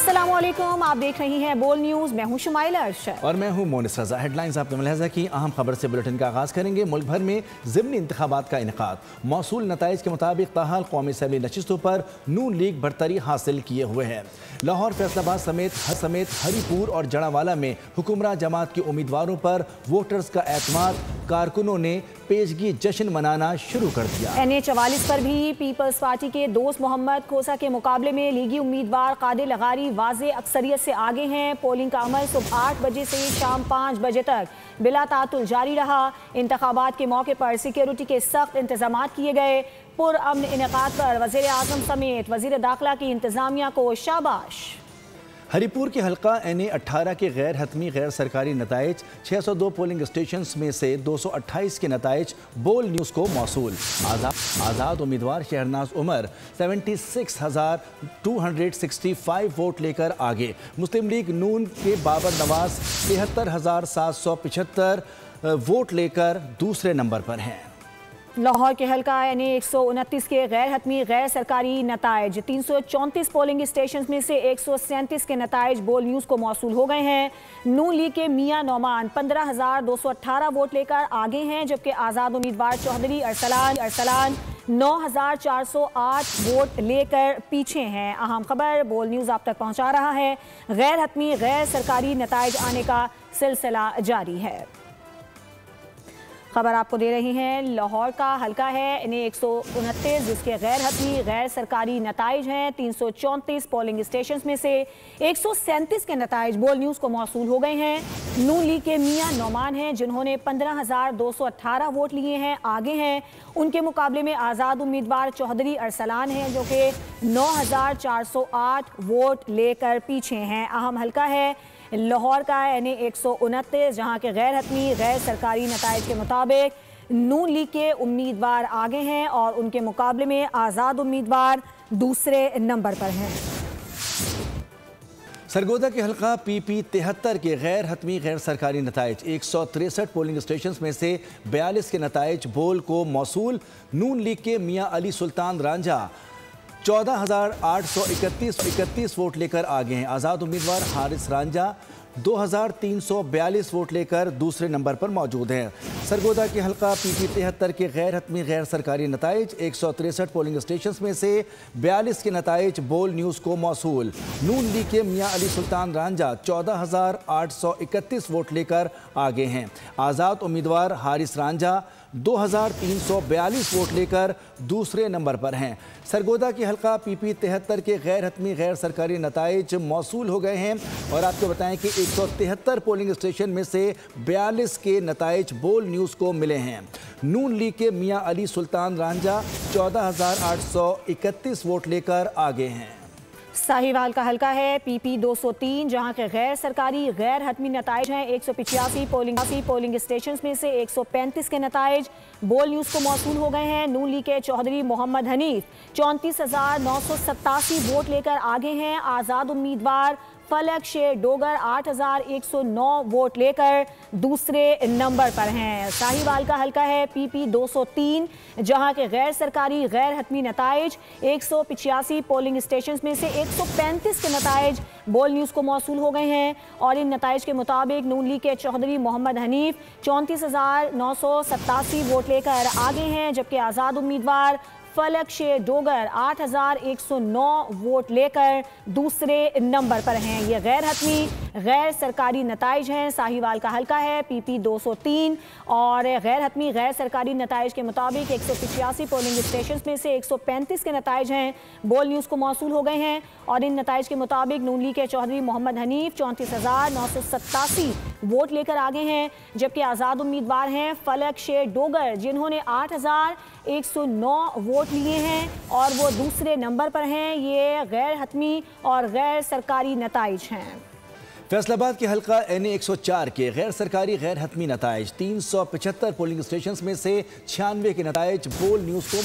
अस्सलामुअलैकुम, आप देख रही हैं बोल न्यूज़। मैं हूं शुमाइला अरशद और मैं हूं मोनिस रजा। हेडलाइंस आपने मुलाहिज़ा की। अहम खबर से बुलेटिन का आगाज़ करेंगे। मुल्क भर में ज़िमनी इंतखाबात का इनेकाद। मौसूल नताइज के मुताबिक ताहाल कौमी असम्बली नशिस्तों पर नून लीग बढ़तरी हासिल किए हुए है। लाहौर, फैसलाबाद समेत हरीपुर और जड़ावाला में हुक्मरान जमात के उम्मीदवारों पर वोटर्स का एतमाद। कारकुनों ने पेशगी जश्न मनाना शुरू कर दिया। NA-44 पर भी पीपल्स पार्टी के दोस्त मोहम्मद खोसा के मुकाबले में लीगी उम्मीदवार कादिर लगारी वाज़े अक्सरियत से आगे हैं। पोलिंग का अमल सुबह 8 बजे से शाम 5 बजे तक बिला तातुल जारी रहा। इंतखाबात के मौके पर सिक्योरिटी के सख्त इंतजाम किए गए। पुरअमन इनेकाद पर वज़ीर आज़म समेत वज़ीर दाखिला की इंतजामिया को शाबाश। हरीपुर के हल्का NA-18 के गैर हतमी गैर सरकारी नताइज। 602 पोलिंग स्टेशन में से 228 के नताइज बोल न्यूज़ को मौसूल। आज़ाद उम्मीदवार शहरनाज उमर 76,265 वोट लेकर आगे। मुस्लिम लीग नून के बाबर नवाज 73,775 वोट लेकर दूसरे नंबर पर हैं। लाहौर के हल्का NA-129 के गैर हतमी गैर सरकारी नताइज। 334 पोलिंग स्टेशन में से 137 के नताइज बोल न्यूज़ को मौसूल हो गए हैं। नून लीग के मियां नौमान 15,218 वोट लेकर आगे हैं, जबकि आज़ाद उम्मीदवार चौधरी अरसलान 9,408 वोट लेकर पीछे हैं। अहम खबर बोल न्यूज़ आप तक पहुँचा रहा है। गैर हतमी गैर सरकारी नताइज आने का सिलसिला जारी है। खबर आपको दे रही हैं। लाहौर का हल्का है NA-129, जिसके गैर हतमी गैर सरकारी नताइज हैं। 334 पोलिंग स्टेशन में से 137 के नताइज बोल न्यूज़ को मौसूल हो गए हैं। नून लीग के मियां नौमान हैं, जिन्होंने 15,218 वोट लिए हैं, आगे हैं। उनके मुकाबले में आज़ाद उम्मीदवार चौधरी अरसलान हैं, जो कि 9,408 वोट लेकर पीछे हैं। अहम हल्का है लाहौर का NA-129, जहां के गैर हतमी गैर सरकारी नताइज के मुताबिक नून लीग के उम्मीदवार आगे हैं और उनके मुकाबले में आज़ाद उम्मीदवार दूसरे नंबर पर हैं। सरगोदा के हल्का PP-73 के गैर हतमी गैर सरकारी नताइज। 163 पोलिंग स्टेशन में से 42 के नताइज बोल को मौसूल। नून लीग के मियां अली सुल्तान रांझा 14,831 वोट लेकर आगे हैं। आज़ाद उम्मीदवार हारिस रांझा 2,342 वोट लेकर दूसरे नंबर पर मौजूद हैं। सरगोदा के हल्का PP-73 के गैर हतमी गैर सरकारी नताइज। 163 पोलिंग स्टेशन में से 42 के नताइज बोल न्यूज़ को मौसूल। नून लीग के मियां अली सुल्तान रांझा 14,831 वोट लेकर आगे हैं। आज़ाद उम्मीदवार हारिस रांझा 2,342 वोट लेकर दूसरे नंबर पर हैं। सरगोदा की हल्का PP-73 के गैर हतमी गैर सरकारी नताइज मौसूल हो गए हैं। और आपको बताएं कि 173 पोलिंग स्टेशन में से 42 के नताइज बोल न्यूज़ को मिले हैं। नून लीग के मियां अली सुल्तान रांझा 14,831 वोट लेकर आगे हैं। साहिवाल का हल्का है PP-203, जहां के गैर सरकारी गैर हतमी नताइज हैं। 185 पोलिंग स्टेशन में से 135 के नताइज बोल न्यूज़ को मौसूल हो गए हैं। नून लीग के चौधरी मोहम्मद हनीफ 34,987 वोट लेकर आगे हैं। आज़ाद उम्मीदवार फलक शेर डोगर 8,109 वोट लेकर दूसरे नंबर पर हैं। साहिवाल का हल्का है PP-203, जहां के गैर सरकारी गैर हतमी नताइज। 185 पोलिंग स्टेशन में से 135 के नताइज बोल न्यूज़ को मौसूल हो गए हैं। और इन नताइज के मुताबिक नून लीग के चौधरी मोहम्मद हनीफ 34,987 वोट लेकर आगे हैं, जबकि आज़ाद उम्मीदवार फलक शेर डोगर 8,109 वोट लेकर दूसरे नंबर पर हैं। ये गैर हतमी गैर सरकारी नताइज हैं। साहिवाल का हल्का है PP-203 और गैर हतमी गैर सरकारी नताइज के मुताबिक 185 पोलिंग स्टेशन में से 135 के नताइज हैं बोल न्यूज़ को मौसूल हो गए हैं। और इन नताइज के मुताबिक नून लीग के चौधरी मोहम्मद हनीफ 34,987 वोट लेकर आगे हैं, जबकि आज़ाद उम्मीदवार हैं फलक शेर डोगर, जिन्होंने 8,109 वोट लिए हैं और वो दूसरे नंबर पर हैं। ये गैर हतमी और गैर सरकारी नताइज हैं। फैसलाबाद के हल्का NA-104 के गैर सरकारी गैर हतमी नताइज। 375 पोलिंग स्टेशन में से 96 के नताइज बोल न्यूज़ को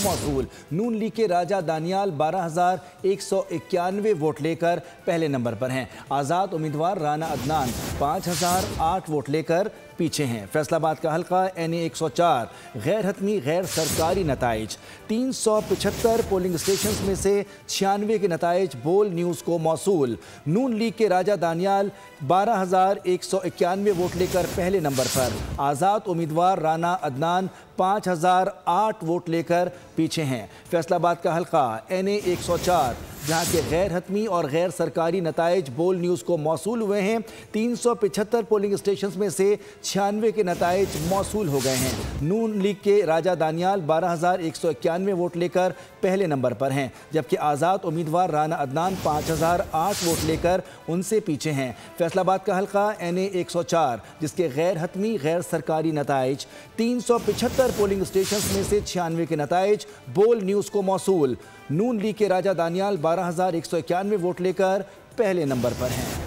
मौसूल। नून लीग के राजा दानियाल 12,191 वोट लेकर पहले नंबर पर हैं। आज़ाद उम्मीदवार राना अदनान 5,008 वोट लेकर पीछे हैं। फैसलाबाद का हल्का NA 104 गैर हतमी गैर सरकारी नताइज। 375 पोलिंग स्टेशन में से 96 के नताइज बोल न्यूज़ को मौसूल। नून लीग के राजा दानियाल 12,191 वोट लेकर पहले नंबर पर। आज़ाद उम्मीदवार राना अदनान 5,008 वोट लेकर पीछे हैं। फैसलाबाद का हल्का NA 104 जहां के गैर हतमी और गैर सरकारी नताइज बोल न्यूज़ को मौसूल हुए हैं। 375 पोलिंग स्टेशन में से 96 के नताइज मौसूल हो गए हैं। नून लीग के राजा दानियाल 12,191 वोट लेकर पहले नंबर पर हैं, जबकि आज़ाद उम्मीदवार राना अदनान 5,008 वोट लेकर उनसे पीछे हैं। फैसलाबाद का हल्का NA 104 जिसके गैर हतमी गैर सरकारी नताइज। 375 पोलिंग स्टेशन में से 96 के नताइज बोल न्यूज़ को मौसूल। नून लीग के राजा दानियाल 12,191 वोट लेकर पहले नंबर पर हैं।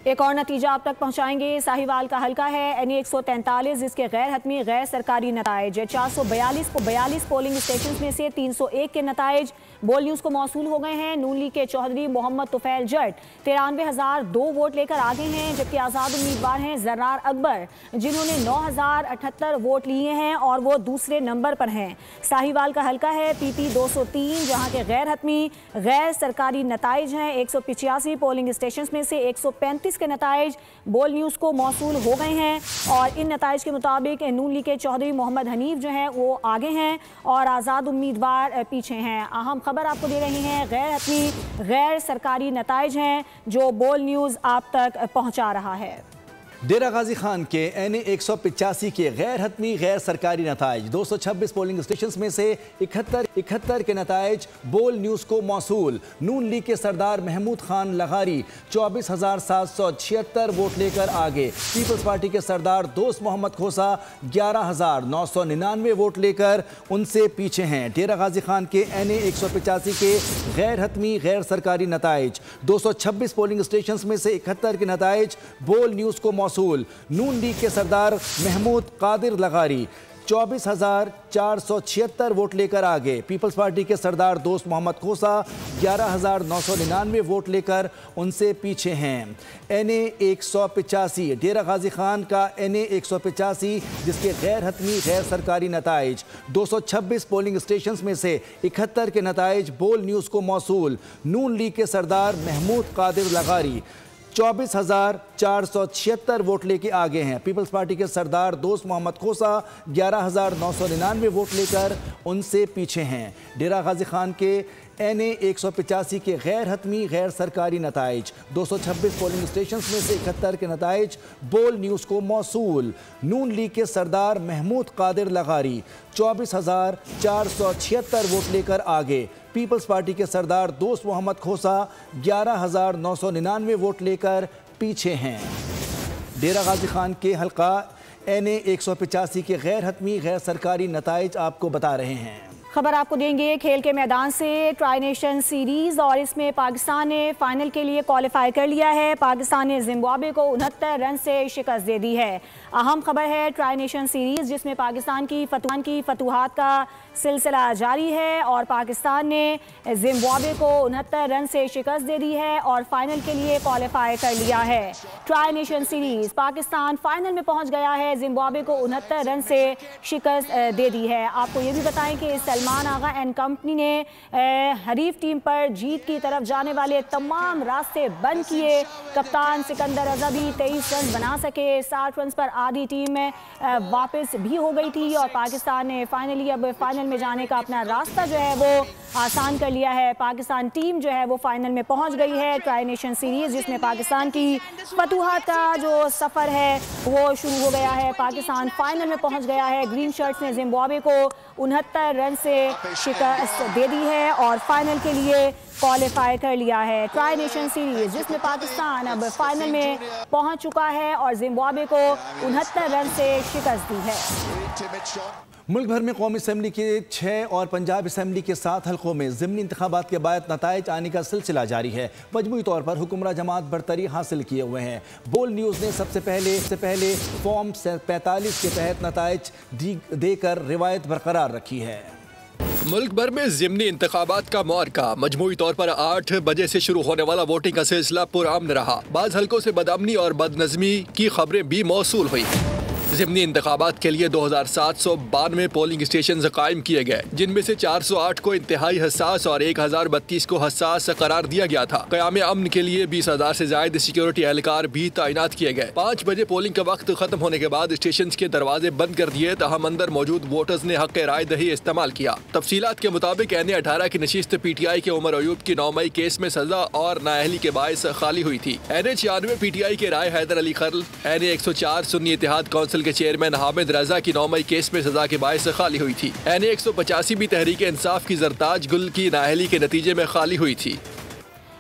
एक और नतीजा आप तक पहुंचाएंगे। साहिवाल का हल्का है NA 143 जिसके गैर हतमी गैर सरकारी नताइज। 442 पोलिंग स्टेशन में से 301 के नताइज बोल न्यूज़ को मौसूल हो गए हैं। नून लीग के चौधरी मोहम्मद तुफैल जट 93,002 वोट लेकर आगे हैं, जबकि आज़ाद उम्मीदवार हैं जर्रार अकबर जिन्होंने 9,078 वोट लिए हैं और वो दूसरे नंबर पर हैं। साहिवाल का हल्का है PP 203 जहाँ के गैर हतमी गैर सरकारी नताइज हैं। 185 पोलिंग स्टेशन में से 135 के नताइज बोल न्यूज़ को मौसूल हो गए हैं और इन नताइज के मुताबिक नून लीग के चौधरी मोहम्मद हनीफ जो हैं वो आगे हैं और आज़ाद उम्मीदवार पीछे हैं। अहम खबर आपको दे रही हैं, गैर हतमी गैर सरकारी नताइज हैं जो बोल न्यूज़ आप तक पहुंचा रहा है। डेरा गाजी खान के NA 185 के गैर हतमी गैर सरकारी नताइज। 226 पोलिंग स्टेशन में से 71 के नताइज बोल न्यूज़ को मौसूल। नून लीग के सरदार महमूद खान लगारी 24,776 वोट लेकर आगे। पीपल्स पार्टी के सरदार दोस्त मोहम्मद खोसा 11,999 वोट लेकर उनसे पीछे हैं। डेरा गाजी खान के NA 185 के गैर हतमी गैर सरकारी नताइज। 226 पोलिंग स्टेशन में से 71 के नताइज बोल न्यूज़ को मौसूल। नून लीग के सरदार महमूद कादिर लगारी 24,476 वोट लेकर आगे। पीपल्स पार्टी के सरदार दोस्त मोहम्मद खोसा 11,999 वोट लेकर उनसे पीछे हैं। NA 185 डेरा गाजी खान का NA 185 जिसके गैर हतमी गैर सरकारी नताइज। 226 पोलिंग स्टेशन में से 71 के नताइज बोल न्यूज़ को मौसूल। नून लीग के सरदार महमूद कादिर लगारी 24,476 वोट लेके आगे हैं। पीपल्स पार्टी के सरदार दोस्त मोहम्मद खोसा 11,999 वोट लेकर उनसे पीछे हैं। डेरा गाजी खान के NA 185 के गैर हतमी गैर सरकारी नताइज। 226 पोलिंग स्टेशन में से 71 के नताइज बोल न्यूज़ को मौसूल। नून लीग के सरदार महमूद कादिर लगारी 24,476 वोट लेकर आगे। पीपल्स पार्टी के सरदार दोस्त मोहम्मद खोसा 11,999 वोट लेकर पीछे हैं। डेरा गाजी खान के हल्का NA 185 के गैर हतमी गैर सरकारी नताइज आपको बता रहे हैं। खबर आपको देंगे खेल के मैदान से। ट्राई नेशन सीरीज़ और इसमें पाकिस्तान ने फाइनल के लिए क्वालिफाई कर लिया है। पाकिस्तान ने जिम्बाब्वे को 69 रन से शिकस्त दे दी है। अहम खबर है ट्राई नेशन सीरीज़ जिसमें पाकिस्तान की फतूहात का सिलसिला जारी है और पाकिस्तान ने जिम्बाब्वे को 69 रन से शिकस्त दे दी है और फाइनल के लिए क्वालिफाई कर लिया है। Tri nation series Pakistan final में पहुंच गया है। जिम्बाब्वे को 69 रन से शिकस्त दे दी है। आपको ये भी बताएं कि सलमान आगा एंड कंपनी ने हरीफ टीम पर जीत की तरफ जाने वाले तमाम रास्ते बंद किए। कप्तान सिकंदर रजा भी 23 रन बना सके। 60 रन पर आधी टीम में वापस भी हो गई थी और पाकिस्तान ने फाइनली अब फाइनल में जाने का अपना रास्ता जो है वो आसान कर लिया है। पाकिस्तान टीम जो है वो फाइनल में पहुंच गई है। ट्राई नेशन सीरीज़ जिसमें पाकिस्तान की फतूहात का जो सफ़र है वो शुरू हो गया है। पाकिस्तान फाइनल में पहुंच गया है। ग्रीन शर्ट्स ने जिम्बाब्वे को 69 रन से शिकस्त दे दी है और फाइनल के लिए क्वालिफाई कर लिया है। ट्राई नेशन सीरीज़ जिसमें पाकिस्तान अब फाइनल में पहुंच चुका है और जिम्बाब्वे को 69 रन से शिकस्त दी है। मुल्क भर में कौमी असम्बली के 6 और पंजाब असम्बली के 7 हल्कों में ज़िमनी इंतखाबात के बाद नताइज आने का सिलसिला जारी है। मजमूई तौर पर हुक्मरान जमात बरतरी हासिल किए हुए हैं। बोल न्यूज़ ने सबसे पहले फॉर्म 45 के तहत नताइज देकर रिवायत बरकरार रखी है। मुल्क भर में ज़िमनी इंतखाबात का मुआरका मजमूई तौर पर 8 बजे से शुरू होने वाला वोटिंग का सिलसिला पुरअमन रहा। बाज़ हल्कों से बदअमनी और बदनज़मी की खबरें भी मौसूल हुई। ज़िमनी इंतखाबात के लिए 2792 पोलिंग स्टेशन कायम किए गए, जिनमें से 408 को इंतहाई हसास और 1032 को हसास करार दिया गया था। क़याम अमन के लिए 20,000 से ज्यादा सिक्योरिटी एहलकार भी तैनात किए गए। 5 बजे पोलिंग का वक्त खत्म होने के बाद स्टेशन के दरवाजे बंद कर दिए, तहम अंदर मौजूद वोटर्स ने हक राय दही इस्तेमाल किया। तफसीलात के मुताबिक NA-18 की नशिस्त PTI के उमर अयूब की 9 मई केस में सजा और नाअहली के बायस खाली हुई थी। NA-96 PTI के राय हैदर अली खर्ल, NA-104 सुन्नी इत्तेहाद काउंसिल के चेयरमैन हामिद रजा की 9 मई केस में सजा के बायस खाली हुई थी। NA-185 भी तहरीक इंसाफ की जरताज गुल की नाअहली के नतीजे में खाली हुई थी।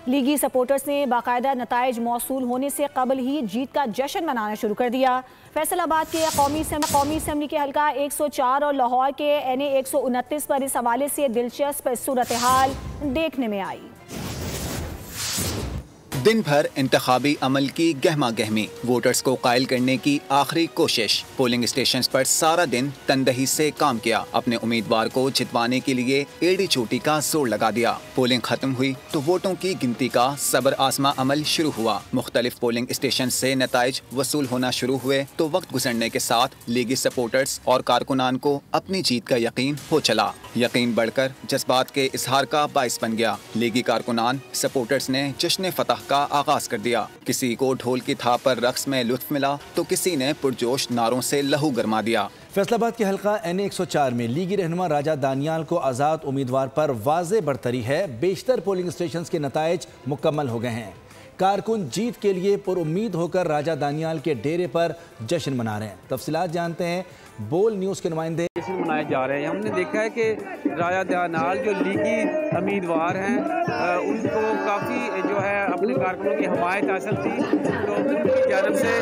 लीगी सपोर्टर्स ने बाकायदा नताइज मौसूल होने से कबल ही जीत का जश्न मनाना शुरू कर दिया। फैसलाबाद के कौमी असम्बली के हल्का 104 और लाहौर के NA-129 पर इस हवाले से दिलचस्प सूरत हाल देखने में आई। दिन भर इंतखाबी अमल की गहमा गहमी, वोटर्स को कायल करने की आखिरी कोशिश। पोलिंग स्टेशन पर सारा दिन तनदही से काम किया, अपने उम्मीदवार को जितवाने के लिए एड़ी चोटी का जोर लगा दिया। पोलिंग खत्म हुई तो वोटों की गिनती का सबर आजमा अमल शुरू हुआ। मुख्तलिफ पोलिंग स्टेशन से नताइज वसूल होना शुरू हुए तो वक्त गुजरने के साथ लीगी सपोर्टर्स और कारकुनान को अपनी जीत का यकीन हो चला। यकीन बढ़कर जज्बात के इजहार का बाइस बन गया। लीगी कारकुनान सपोर्टर्स ने जश्न फतह का आगाज कर दिया। किसी को ढोल की थाप पर रक्स में लुत्फ मिला तो किसी ने पुरजोश नारों से लहू गरमा दिया। फैसलाबाद के हल्का NA-104 में लीगी रहनुमा राजा दानियाल को आज़ाद उम्मीदवार पर वाज़े बढ़तरी है। बेशतर पोलिंग स्टेशन के नताइज मुकम्मल हो गए हैं। कारकुन जीत के लिए पुरुम्मीद होकर राजा दानियाल के डेरे पर जश्न मना रहे हैं। तफसीलात जानते हैं बोल न्यूज़ के नुमाइंदे। जश्न मनाए जा रहे हैं। हमने देखा है कि राजा दानियाल जो लीगी उम्मीदवार हैं उनको काफ़ी जो है अपने कारकुनों की हमायत हासिल थी, तो उनकी जानब से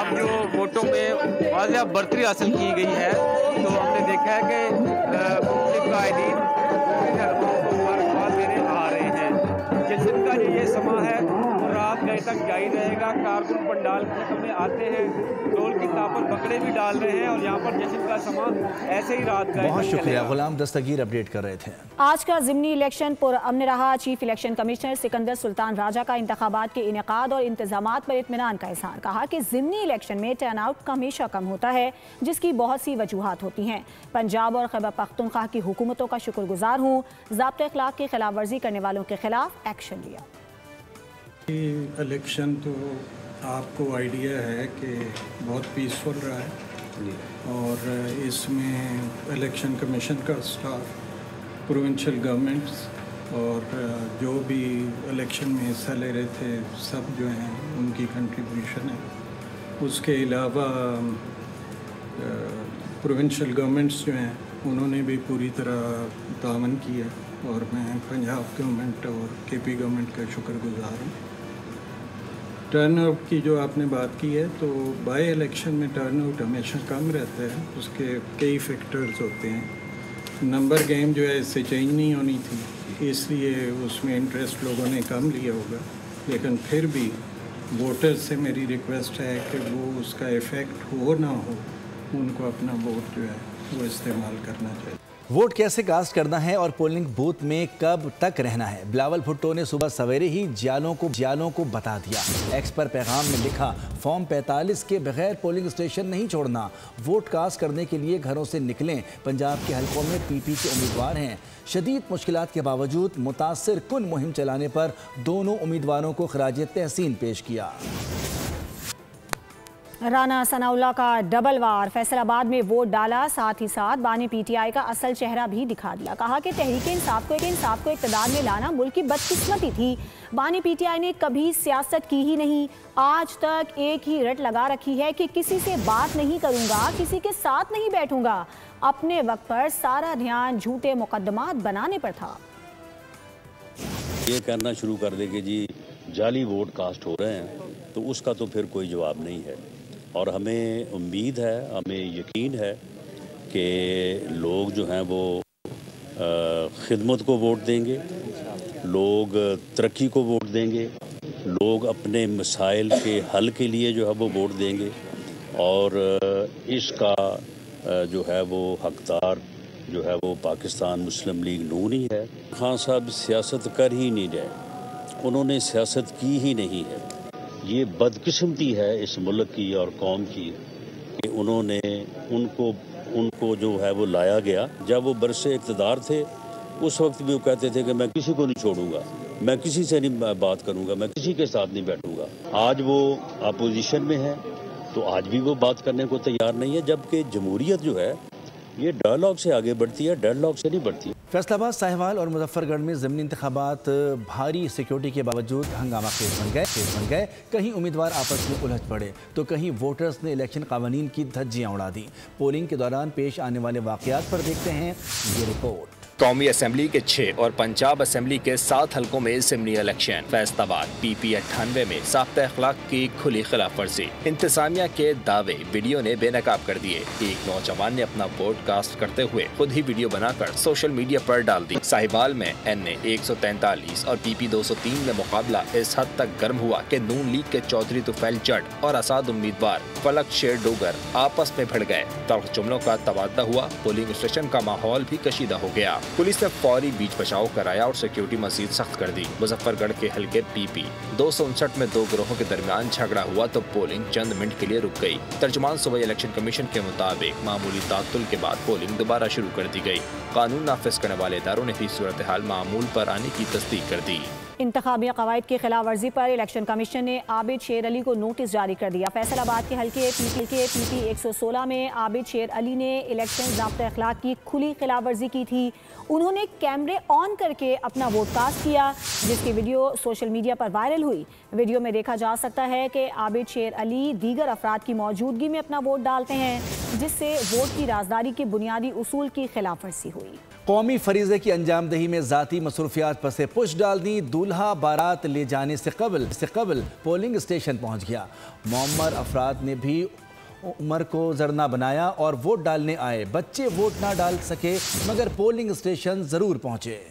अब जो वोटों में वाज़ह बढ़तरी हासिल की गई है, तो हमने देखा है कि मुख्तलिफ कायदीन मुबारकबाद देने आ रहे हैं। जश्न का ये समा है रात गए तक जारी रहेगा। कारकुन पंडाल में आते हैं, ढोल की ताप पर बकरे भी डाल रहे हैं और यहाँ पर जश्न का समा ऐसे ही रात गए। बहुत शुक्रिया, गुलाम दस्तगीर अपडेट कर रहे थे। आज का ज़िमनी इलेक्शन पुरअमन रहा। Chief election commissioner Sikandar Sultan Raja का इंतखाबात के इनेकाद और इंतजामात पर इत्मीनान का इज़हार। कहा कि ज़िमनी इलेक्शन में टर्नआउट हमेशा कम होता है, जिसकी बहुत सी वजूहात होती हैं। पंजाब और खैबर पख्तूनख्वा की हुकूमतों का शुक्रगुजार हूँ, ज़ाब्ते अखलाक की खिलाफ वर्जी करने वालों के खिलाफ एक्शन लिया। इलेक्शन तो आपको आइडिया है कि बहुत पीसफुल रहा है और इसमें इलेक्शन कमीशन का स्टाफ, प्रोविंशियल गवर्नमेंट्स और जो भी इलेक्शन में हिस्सा ले रहे थे सब जो हैं उनकी कंट्रीब्यूशन है। उसके अलावा प्रोविंशियल गवर्नमेंट्स जो हैं उन्होंने भी पूरी तरह तावन किया और मैं पंजाब गवर्नमेंट और KP गवर्नमेंट का शुक्रगुजार हूँ। टर्नआउट की जो आपने बात की है, तो बाई इलेक्शन में टर्नआउट हमेशा कम रहता है। उसके कई फैक्टर्स होते हैं। नंबर गेम जो है इससे चेंज नहीं होनी थी, इसलिए उसमें इंटरेस्ट लोगों ने कम लिया होगा, लेकिन फिर भी वोटर्स से मेरी रिक्वेस्ट है कि वो उसका इफ़ेक्ट हो ना हो, उनको अपना वोट जो है वो इस्तेमाल करना चाहिए। वोट कैसे कास्ट करना है और पोलिंग बूथ में कब तक रहना है, बिलावल भुट्टो ने सुबह सवेरे ही जियालों को बता दिया। एक्स पर पैगाम में लिखा, फॉर्म 45 के बगैर पोलिंग स्टेशन नहीं छोड़ना, वोट कास्ट करने के लिए घरों से निकलें। पंजाब के हलकों में PP के उम्मीदवार हैं। शदीद मुश्किलात के बावजूद मुतासिर कुन मुहिम चलाने पर दोनों उम्मीदवारों को खराज तहसीन पेश किया। राना सनाउल्लाह का डबल वार, फैसलाबाद में वोट डाला, साथ ही साथ बानी PTI का असल चेहरा भी दिखा दिया। कहा कि तहरीक इंसाफ को इक़्तिदार में लाना मुल्क की बदकिस्मती थी। बानी PTI ने कभी सियासत की ही नहीं, आज तक एक ही रट लगा रखी है कि किसी से बात नहीं करूंगा, किसी के साथ नहीं बैठूंगा। अपने वक्त पर सारा ध्यान झूठे मुकदमात बनाने पर था। ये करना शुरू कर दे कि जी जाली वोट कास्ट हो रहे हैं, तो उसका तो फिर कोई जवाब नहीं है। और हमें उम्मीद है, हमें यकीन है कि लोग जो हैं वो खिदमत को वोट देंगे, लोग तरक्की को वोट देंगे, लोग अपने मसाइल के हल के लिए जो है वो वोट देंगे और इसका जो है वो हकदार जो है वो पाकिस्तान मुस्लिम लीग नून ही है। खान साहब सियासत कर ही नहीं रहे, उन्होंने सियासत की ही नहीं है। ये बदकिस्मती है इस मुल्क की और कौम की कि उन्होंने उनको जो है वो लाया गया। जब वो बरसे इक़्तिदार थे उस वक्त भी वो कहते थे कि मैं किसी को नहीं छोड़ूंगा, मैं किसी से नहीं बात करूंगा, मैं किसी के साथ नहीं बैठूंगा। आज वो अपोजिशन में है तो आज भी वो बात करने को तैयार नहीं है, जबकि जमहूरियत जो है ये डायलॉग से आगे बढ़ती है, डेडलॉग से नहीं बढ़ती। फैसलाबाद, साहिवाल और मुजफ्फरगढ़ में ज़मीनी इंतखाबात भारी सिक्योरिटी के बावजूद हंगामा खेज बन गए। कहीं उम्मीदवार आपस में उलझ पड़े तो कहीं वोटर्स ने इलेक्शन कानून की धज्जियाँ उड़ा दी। पोलिंग के दौरान पेश आने वाले वाक़यात पर देखते हैं ये रिपोर्ट। कौमी असम्बली के 6 और पंजाब असम्बली के 7 हलकों में ज़िमनी इलेक्शन। फैसलाबाद PP 98 में साख्ता अखलाक की खुली खिलाफ वर्जी। इंतजामिया के दावे वीडियो ने बेनकाब कर दिए। एक नौजवान ने अपना वोट कास्ट करते हुए खुद ही वीडियो बनाकर सोशल मीडिया पर डाल दी। साहिवाल में NA 143 और PP 203 में मुकाबला इस हद तक गर्म हुआ कि नून लीग के चौधरी तुफैल जट और आजाद उम्मीदवार फलक शेर डोगर आपस में भिड़ गए। तल्ख जुमलों का तबादला हुआ। पोलिंग स्टेशन का माहौल भी कशीदा हो गया। पुलिस ने फौरी बीच बचाव कराया और सिक्योरिटी मजीद सख्त कर दी। मुजफ्फरगढ़ के हल्के PP 259 में 2 गिरोहों के दरमियान झगड़ा हुआ तो पोलिंग चंद मिनट के लिए रुक गई। तर्जुमान सूबाई इलेक्शन कमीशन के मुताबिक मामूली तातुल के बाद पोलिंग दोबारा शुरू कर दी गई। कानून नाफिज करने वाले इदारों ने भी सूरत हाल मामूल पर आने की तस्दीक कर दी। इंतखाबी कवायद की खिलाफ वर्जी पर इलेक्शन कमीशन ने आबिद शेर अली को नोटिस जारी कर दिया। फैसलाबाद के हल्के PP 116 में आबिद शेर अली ने इलेक्शन ज़ाब्ता अखलाक की खुली खिलाफ वर्जी की थी। उन्होंने कैमरे ऑन करके अपना वोट कास्ट किया, जिसकी वीडियो सोशल मीडिया पर वायरल हुई। वीडियो में देखा जा सकता है कि आबिद शेर अली दीगर अफराद की मौजूदगी में अपना वोट डालते हैं, जिससे वोट की राजदारी के बुनियादी उसूल की खिलाफ वर्जी हुई। कौमी फरीज़े की अंजामदही में ज़ाती मसरूफियात पर से पुश डाल दी। दूल्हा बारात ले जाने से कबल पोलिंग स्टेशन पहुंच गया। मुअम्मर अफराद ने भी उमर को जरना बनाया और वोट डालने आए। बच्चे वोट ना डाल सके मगर पोलिंग स्टेशन ज़रूर पहुंचे।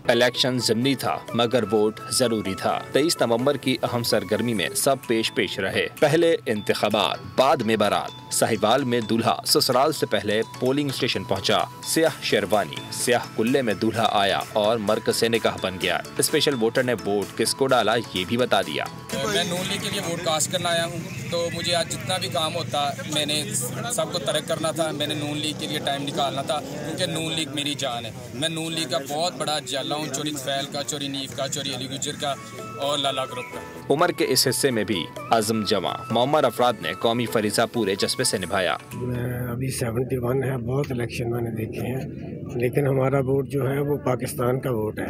इलेक्शन ज़िमनी था मगर वोट जरूरी था। 23 नवंबर की अहम सरगर्मी में सब पेश रहे। पहले इंतखाबात, बाद में बारात। साहिवाल में दूल्हा ससुराल से पहले पोलिंग स्टेशन पहुंचा। स्याह शेरवानी स्याह कुल्ले में दूल्हा आया और मर्कज़ से निकाह बन गया। स्पेशल वोटर ने वोट किसको डाला ये भी बता दिया। मैं नून लीग के लिए वोट कास्ट करना आया हूँ, तो मुझे आज जितना भी काम होता मैंने सबको तरक करना था। मैंने नून लीग के लिए टाइम निकालना था क्योंकि नून लीग मेरी जान है। मैं नून लीग का बहुत बड़ा जाला हूँ, चोरी फैल का, चोरी नीफ का, चोरी अली गुजर का और लाला ग्रुप का। उमर के इस हिस्से में भी आज़म जमा मुअम्मर अफराद ने कौमी फरीज़ा पूरे जज्बे से निभाया। अभी 71 है, बहुत इलेक्शन मैंने देखे हैं, लेकिन हमारा वोट जो है वो पाकिस्तान का वोट है।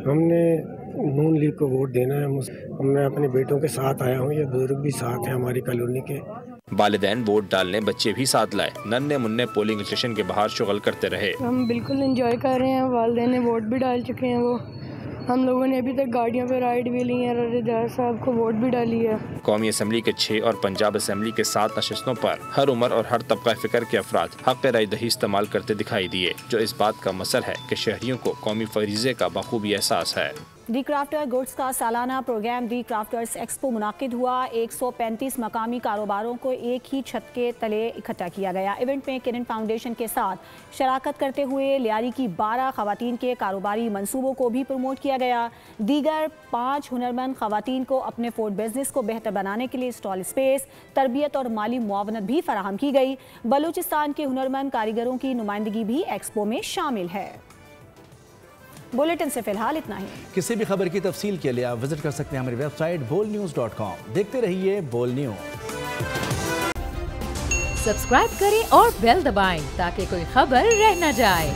हमने नून लीग को वोट देना है। मैं अपने बेटों के साथ आया हूँ, ये बुजुर्ग भी साथ हैं हमारी कॉलोनी के। वालिदैन वोट डालने बच्चे भी साथ लाए। नन्हे मुन्ने पोलिंग स्टेशन के बाहर शुगल करते रहे। हम बिल्कुल एंजॉय कर रहे हैं। वालिदैन ने वोट भी डाल चुके हैं। वो हम लोगों ने अभी तक गाड़ियों पे राइड भी ली है। रज़ादार साहब को वोट भी डाली है। कौमी असम्बली के 6 और पंजाब असम्बली के 7 नशिस्तों पर हर उम्र और हर तबका फिक्र के अफराद हक़ राय दही इस्तेमाल करते दिखाई दिए, जो इस बात का मसल है कि शहरियों को कौमी फरीज़े का बखूबी एहसास है। दी क्राफ्टर गुड्स का सालाना प्रोग्राम दी क्राफ्टर्स एक्सपो मुनाकिद हुआ। 135 मकामी कारोबारों को एक ही छत के तले इकट्ठा किया गया। इवेंट में किरण फाउंडेशन के साथ शराकत करते हुए लियारी की 12 खवातीन के कारोबारी मंसूबों को भी प्रमोट किया गया। दीगर 5 हुनरमंद खवातीन को अपने फूड बिजनेस को बेहतर बनाने के लिए स्टॉल स्पेस, तरबियत और माली मुआवनत भी फराहम की गई। बलूचिस्तान के हुनरमंद कारीगरों की नुमाइंदगी भी एक्सपो में शामिल है। बुलेटिन से फिलहाल इतना ही। किसी भी खबर की तफसील के लिए आप विजिट कर सकते हैं हमारी वेबसाइट bolnews.com। देखते रहिए बोल न्यूज। सब्सक्राइब करें और बेल दबाएं ताकि कोई खबर रह न जाए।